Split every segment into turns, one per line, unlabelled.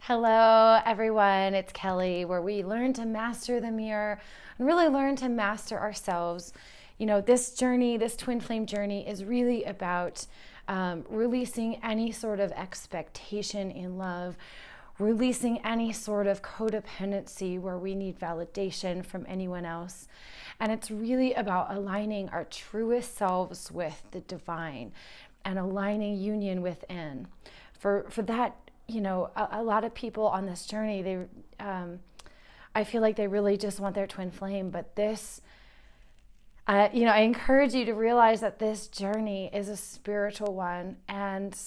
Hello, everyone. It's Kelly, where we learn to master the mirror and really learn to master ourselves. You know, this journey, this twin flame journey, is really about releasing any sort of expectation in love, releasing any sort of codependency where we need validation from anyone else. And it's really about aligning our truest selves with the divine and aligning union within. For that, you know, a lot of people on this journey, I feel like they really just want their twin flame, but this, I encourage you to realize that this journey is a spiritual one, and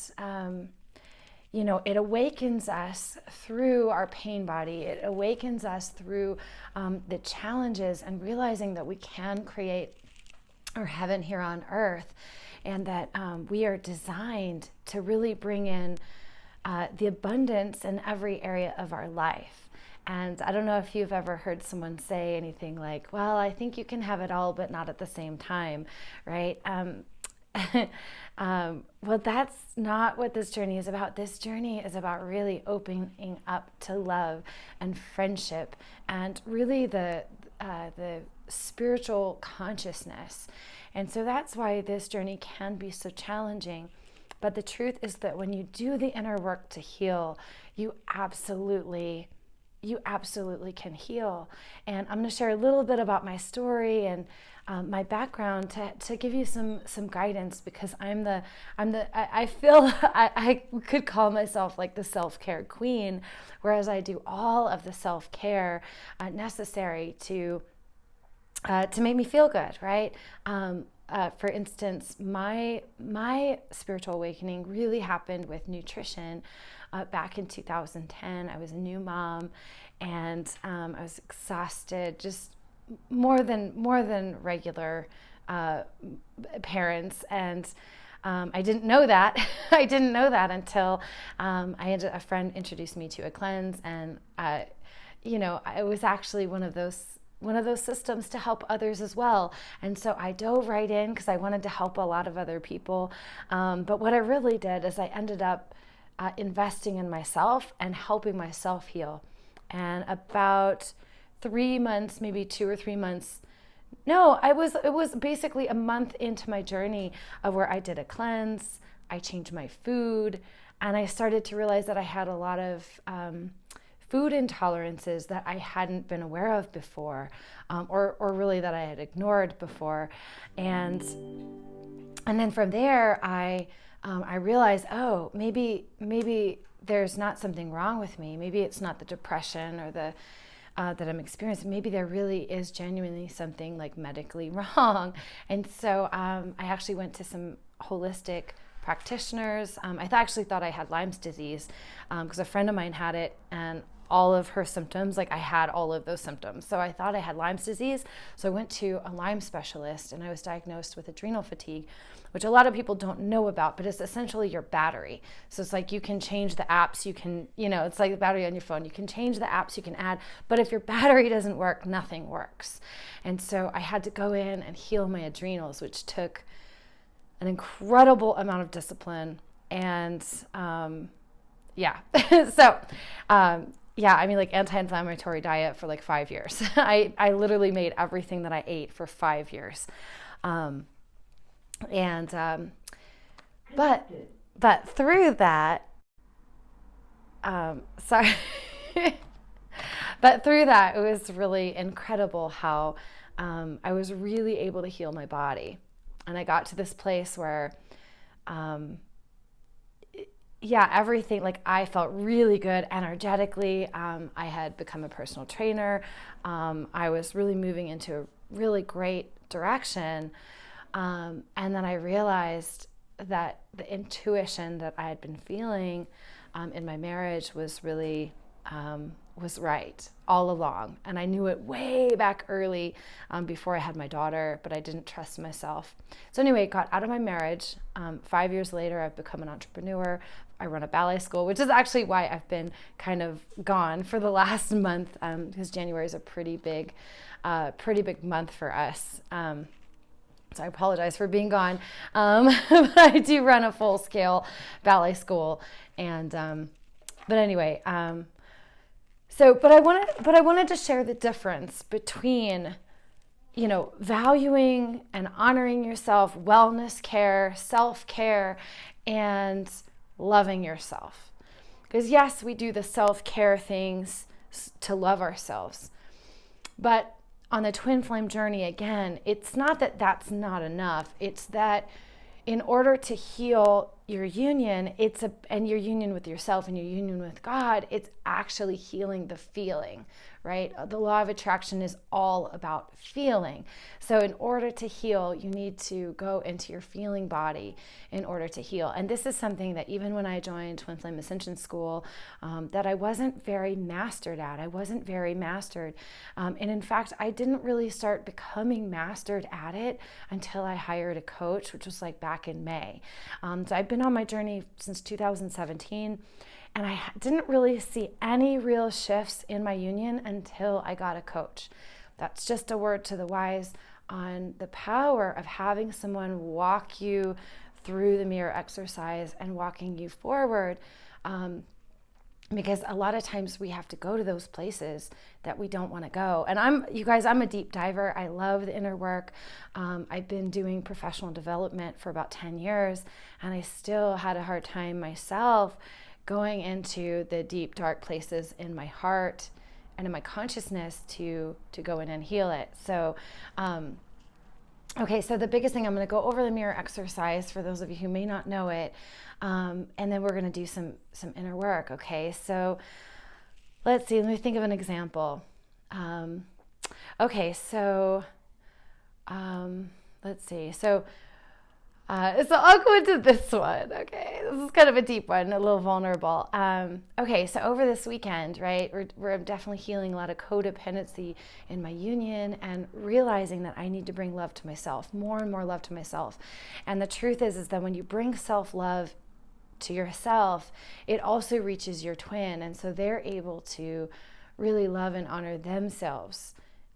it awakens us through our pain body. It awakens us through the challenges and realizing that we can create our heaven here on earth, and that we are designed to really bring in the abundance in every area of our life. And I don't know if you've ever heard someone say anything like, well, I think you can have it all, but not at the same time, right? Well, that's not what this journey is about. This journey is about really opening up to love and friendship and really the spiritual consciousness. And so that's why this journey can be so challenging. But the truth is that when you do the inner work to heal, you absolutely can heal. And I'm going to share a little bit about my story and my background to give you some guidance, because I feel I could call myself like the self-care queen, whereas I do all of the self-care necessary to make me feel good, right? For instance, my spiritual awakening really happened with nutrition back in 2010. I was a new mom, and I was exhausted, just more than regular parents, and I didn't know that. I didn't know that until a friend introduced me to a cleanse, and it was actually one of those systems to help others as well. And so I dove right in because I wanted to help a lot of other people. But what I really did is I ended up investing in myself and helping myself heal. And about 3 months, maybe 2 or 3 months, no, it was basically a month into my journey of where I did a cleanse, I changed my food, and I started to realize that I had a lot of food intolerances that I hadn't been aware of before, or really that I had ignored before. And then from there, I realized, oh, maybe there's not something wrong with me. Maybe it's not the depression or the that I'm experiencing. Maybe there really is genuinely something like medically wrong. And so I actually went to some holistic practitioners. I actually thought I had Lyme's disease because a friend of mine had it, and all of her symptoms, like I had all of those symptoms. So I thought I had Lyme's disease. So I went to a Lyme specialist, and I was diagnosed with adrenal fatigue, which a lot of people don't know about, but it's essentially your battery. So it's like you can change the apps, it's like the battery on your phone. You can change the apps, you can add, but if your battery doesn't work, nothing works. And so I had to go in and heal my adrenals, which took an incredible amount of discipline. And like anti-inflammatory diet for like 5 years. I literally made everything that I ate for 5 years. But through that, sorry, but through that, it was really incredible how I was really able to heal my body. And I got to this place where, everything, like I felt really good energetically. I had become a personal trainer. I was really moving into a really great direction. And then I realized that the intuition that I had been feeling in my marriage was really was right all along. And I knew it way back early before I had my daughter, but I didn't trust myself. So anyway, got out of my marriage. 5 years later, I've become an entrepreneur. I run a ballet school, which is actually why I've been kind of gone for the last month, because January is a pretty big month for us. So I apologize for being gone. But I do run a full-scale ballet school, and But anyway, but I wanted to share the difference between, valuing and honoring yourself, wellness care, self-care, and loving yourself. Because yes, we do the self-care things to love ourselves. But on the twin flame journey, again, it's not that that's not enough. It's that in order to heal your union, and your union with yourself and your union with God, it's actually healing the feeling, right? The law of attraction is all about feeling. So in order to heal, you need to go into your feeling body in order to heal. And this is something that even when I joined Twin Flame Ascension School, that I wasn't very mastered at. I wasn't very mastered. And in fact, I didn't really start becoming mastered at it until I hired a coach, which was like back in May. So I've been on my journey since 2017. And I didn't really see any real shifts in my union until I got a coach. That's just a word to the wise on the power of having someone walk you through the mirror exercise and walking you forward. Because a lot of times we have to go to those places that we don't want to go. And I'm a deep diver. I love the inner work. I've been doing professional development for about 10 years, and I still had a hard time myself going into the deep, dark places in my heart and in my consciousness to go in and heal it. So, okay, so the biggest thing, I'm going to go over the mirror exercise for those of you who may not know it, and then we're going to do some inner work, okay? So let me think of an example. Okay, so let's see. So I'll go into this one, okay? This is kind of a deep one, a little vulnerable. Okay, so over this weekend, right, we're definitely healing a lot of codependency in my union and realizing that I need to bring love to myself, more and more love to myself. And the truth is that when you bring self-love to yourself, it also reaches your twin, and so they're able to really love and honor themselves,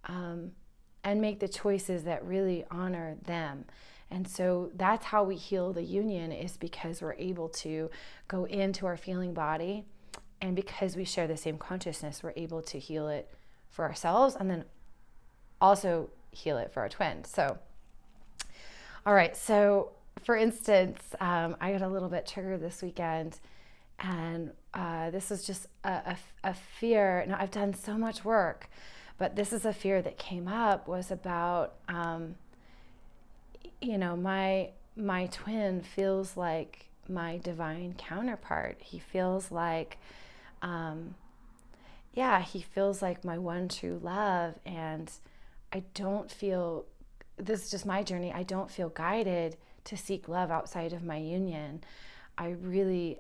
and make the choices that really honor them. And so that's how we heal the union, is because we're able to go into our feeling body, and because we share the same consciousness, we're able to heal it for ourselves and then also heal it for our twin. So, all right. So for instance, I got a little bit triggered this weekend, and this was just a fear. Now, I've done so much work, but this is a fear that came up, was about, my twin feels like my divine counterpart. He feels like, he feels like my one true love. And I don't feel, this is just my journey, I don't feel guided to seek love outside of my union. I really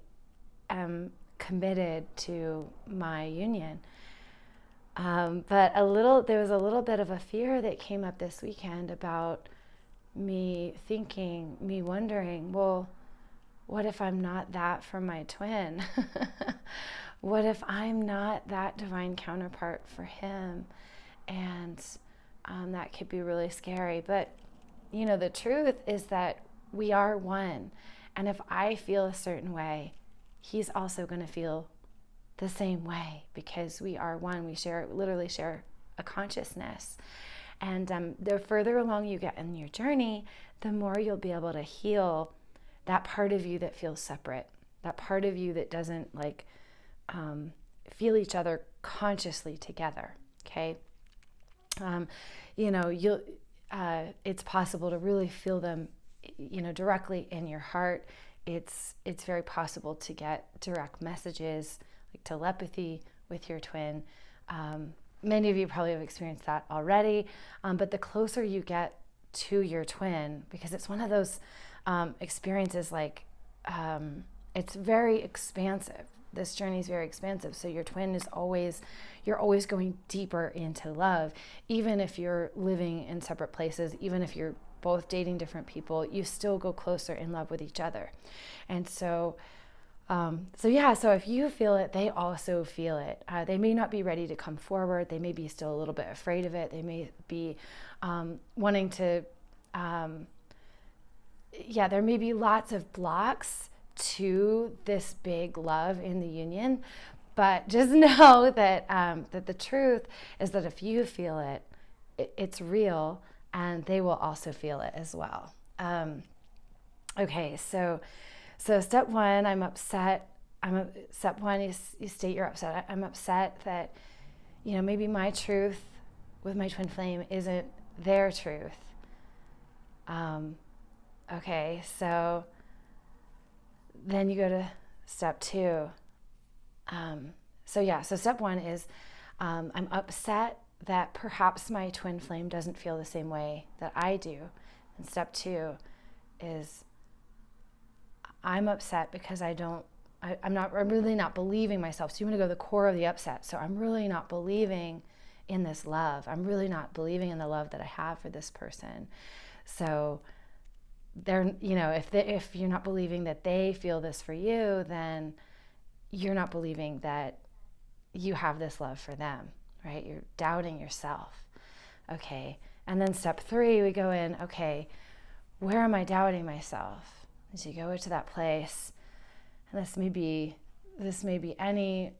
am committed to my union. But there was a little bit of a fear that came up this weekend about me wondering, well, what if I'm not that for my twin? What if I'm not that divine counterpart for him? And that could be really scary. But, the truth is that we are one. And if I feel a certain way, he's also going to feel the same way, because we are one. We literally share a consciousness. And the further along you get in your journey, the more you'll be able to heal that part of you that feels separate, that part of you that doesn't feel each other consciously together. Okay, it's possible to really feel them, directly in your heart. It's very possible to get direct messages, like telepathy, with your twin. Many of you probably have experienced that already, but the closer you get to your twin, because it's one of those experiences, it's very expansive. This journey is very expansive. So your twin you're always going deeper into love. Even if you're living in separate places, even if you're both dating different people, you still go closer in love with each other. And so if you feel it, they also feel it. They may not be ready to come forward. They may be still a little bit afraid of it. They may be wanting to, there may be lots of blocks to this big love in the union. But just know that that the truth is that if you feel it, it's real, and they will also feel it as well. Okay, so step one, I'm upset. Step one, you state you're upset. I'm upset that, maybe my truth with my twin flame isn't their truth. Okay, so then you go to step two. So step one is I'm upset that perhaps my twin flame doesn't feel the same way that I do. And step two is I'm upset because I'm really not believing myself. So you want to go to the core of the upset. So I'm really not believing in this love. I'm really not believing in the love that I have for this person. So if you're not believing that they feel this for you, then you're not believing that you have this love for them, right? You're doubting yourself. Okay. And then step three, we go in, okay, where am I doubting myself? As you go into that place, and this may be any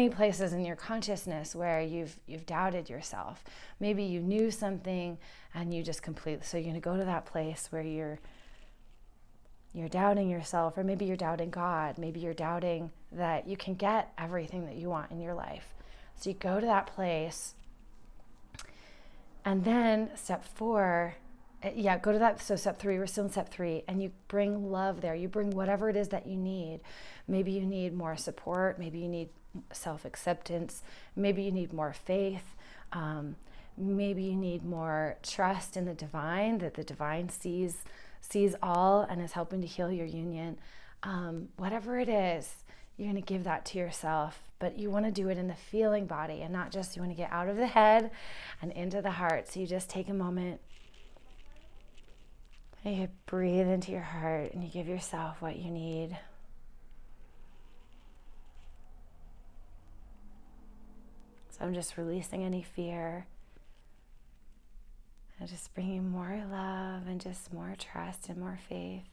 places in your consciousness where you've doubted yourself. Maybe you knew something and you just completely, so you're going to go to that place where you're doubting yourself, or maybe you're doubting God. Maybe you're doubting that you can get everything that you want in your life. So you go to that place, and then step four, go to that. So step three, we're still in step three, and you bring love there. You bring whatever it is that you need. Maybe you need more support. Maybe you need self-acceptance. Maybe you need more faith. Maybe you need more trust in the divine, that the divine sees all and is helping to heal your union. Whatever it is, you're going to give that to yourself, but you want to do it in the feeling body, and not just, you want to get out of the head and into the heart. So you just take a moment and you breathe into your heart and you give yourself what you need. So I'm just releasing any fear and just bringing more love and just more trust and more faith.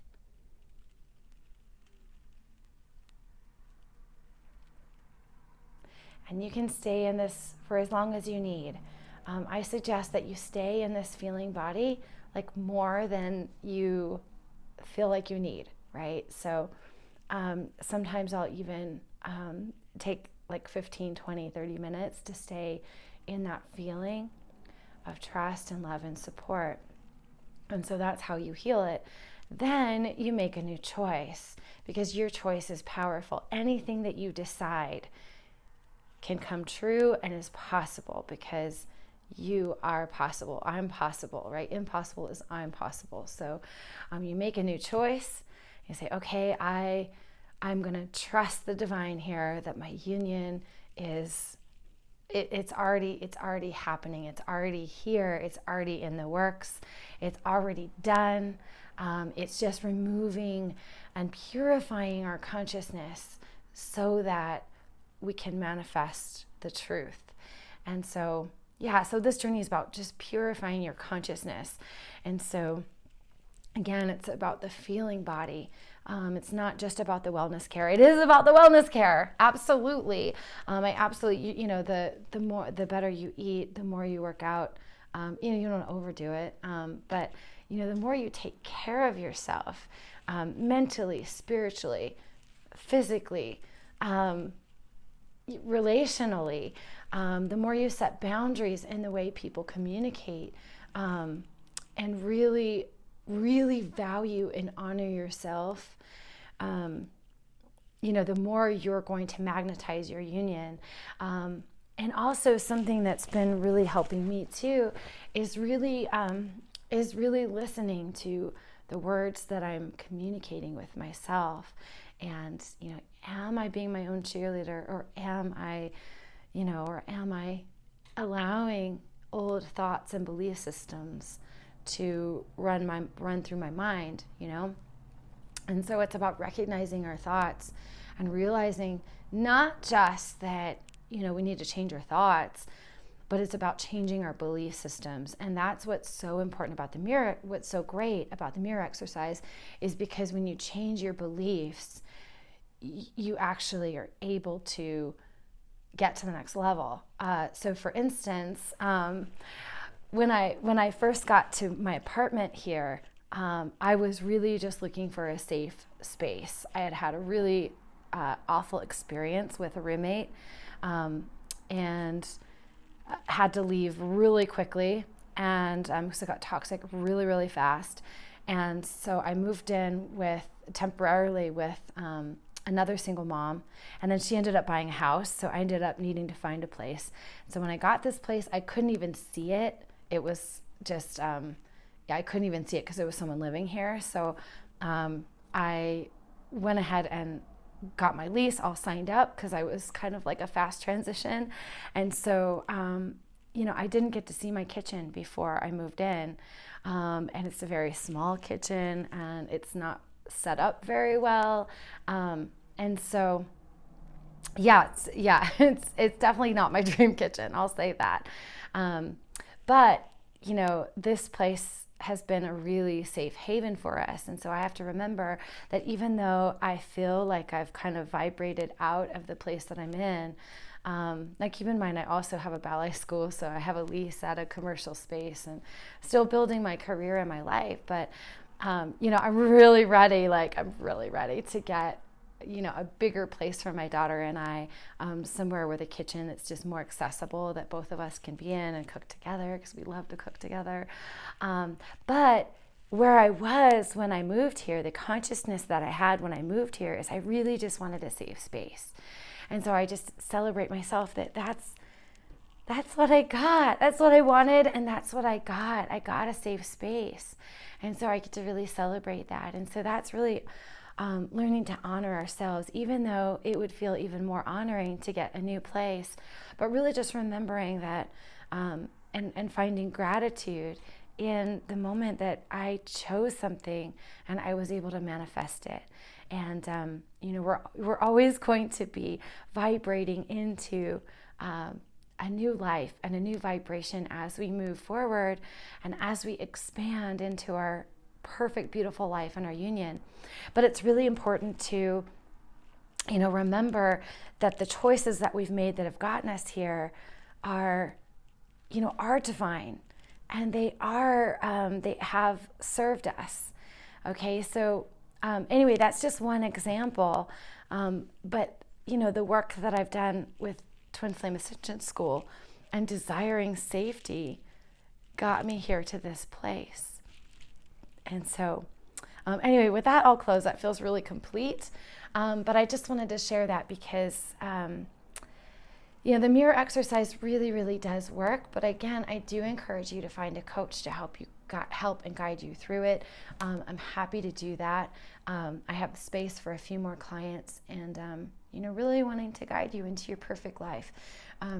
And you can stay in this for as long as you need. I suggest that you stay in this feeling body like more than you feel like you need, right? So sometimes I'll even take like 15, 20, 30 minutes to stay in that feeling of trust and love and support. And so that's how you heal it. Then you make a new choice, because your choice is powerful. Anything that you decide can come true and is possible, because you are possible. I'm possible, right? Impossible is I'm possible. So you make a new choice. You say, okay, I'm going to trust the divine here, that my union is, it's already happening. It's already here. It's already in the works. It's already done. It's just removing and purifying our consciousness so that we can manifest the truth. And so, so this journey is about just purifying your consciousness. And so, again, it's about the feeling body. It's not just about the wellness care. It is about the wellness care. Absolutely. I absolutely, the better you eat, the more you work out. You don't overdo it. But, the more you take care of yourself, mentally, spiritually, physically, relationally, the more you set boundaries in the way people communicate, and really value and honor yourself, the more you're going to magnetize your union. And also something that's been really helping me too is really listening to the words that I'm communicating with myself. And, am I being my own cheerleader, or am I allowing old thoughts and belief systems to run through my mind, And so it's about recognizing our thoughts and realizing not just that, we need to change our thoughts, but it's about changing our belief systems. And that's what's so important about the mirror. What's so great about the mirror exercise is because when you change your beliefs, you actually are able to get to the next level. So for instance, when I first got to my apartment here, I was really just looking for a safe space. I had had a really awful experience with a roommate, and had to leave really quickly, and so it got toxic really, really fast. And so I moved in temporarily with another single mom, and then she ended up buying a house, so I ended up needing to find a place. So when I got this place, I couldn't even see it. It was just, I couldn't even see it because there was someone living here. So I went ahead and got my lease all signed up because I was kind of like a fast transition. And so, I didn't get to see my kitchen before I moved in. And it's a very small kitchen, and it's not set up very well. And so, it's definitely not my dream kitchen. I'll say that. But, this place has been a really safe haven for us. And so I have to remember that even though I feel like I've kind of vibrated out of the place that I'm in, now keep in mind, I also have a ballet school, so I have a lease at a commercial space and still building my career and my life. But, I'm really ready to get, a bigger place for my daughter and I, somewhere with a kitchen that's just more accessible, that both of us can be in and cook together, because we love to cook together. But where I was when I moved here, the consciousness that I had when I moved here is I really just wanted a safe space. And so I just celebrate myself that's what I got. That's what I wanted, and that's what I got. I got a safe space. And so I get to really celebrate that. And so that's really learning to honor ourselves, even though it would feel even more honoring to get a new place, but really just remembering that and finding gratitude in the moment that I chose something and I was able to manifest it. And we're always going to be vibrating into a new life and a new vibration as we move forward and as we expand into our perfect, beautiful life and our union. But it's really important to, remember that the choices that we've made that have gotten us here are divine, and they have served us. Okay, so anyway, that's just one example. But the work that I've done with Twin Flame Ascension School and desiring safety got me here to this place. And so, anyway, with that, I'll close. That feels really complete. But I just wanted to share that because, the mirror exercise really, really does work. But again, I do encourage you to find a coach to help and guide you through it. I'm happy to do that. I have space for a few more clients, and really wanting to guide you into your perfect life,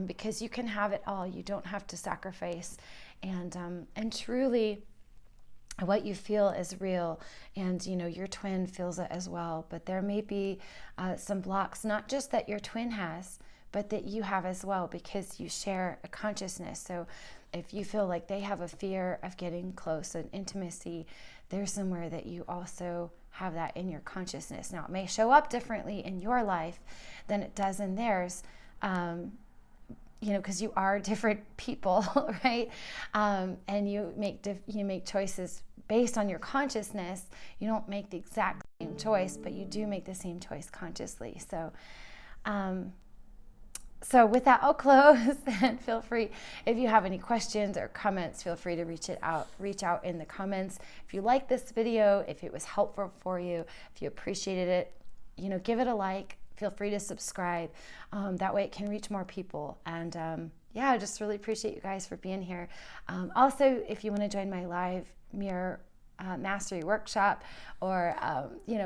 because you can have it all. You don't have to sacrifice, and truly, what you feel is real, and your twin feels it as well. But there may be some blocks, not just that your twin has, but that you have as well, because you share a consciousness. So if you feel like they have a fear of getting close and intimacy, there's somewhere that you also have that in your consciousness. Now, it may show up differently in your life than it does in theirs, because you are different people, right? And you make choices based on your consciousness. You don't make the exact same choice, but you do make the same choice consciously. So with that, I'll close, and feel free, if you have any questions or comments, feel free to reach out in the comments. If you like this video, if it was helpful for you, if you appreciated it, give it a like. Feel free to subscribe. That way it can reach more people. And I just really appreciate you guys for being here. Also, if you want to join my live mirror mastery workshop, or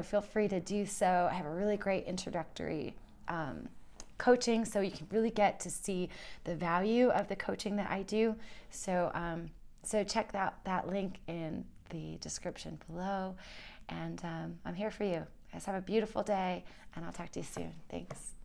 feel free to do so. I have a really great introductory coaching, so you can really get to see the value of the coaching that I do. So check that link in the description below, and I'm here for you. Guys, have a beautiful day, and I'll talk to you soon. Thanks.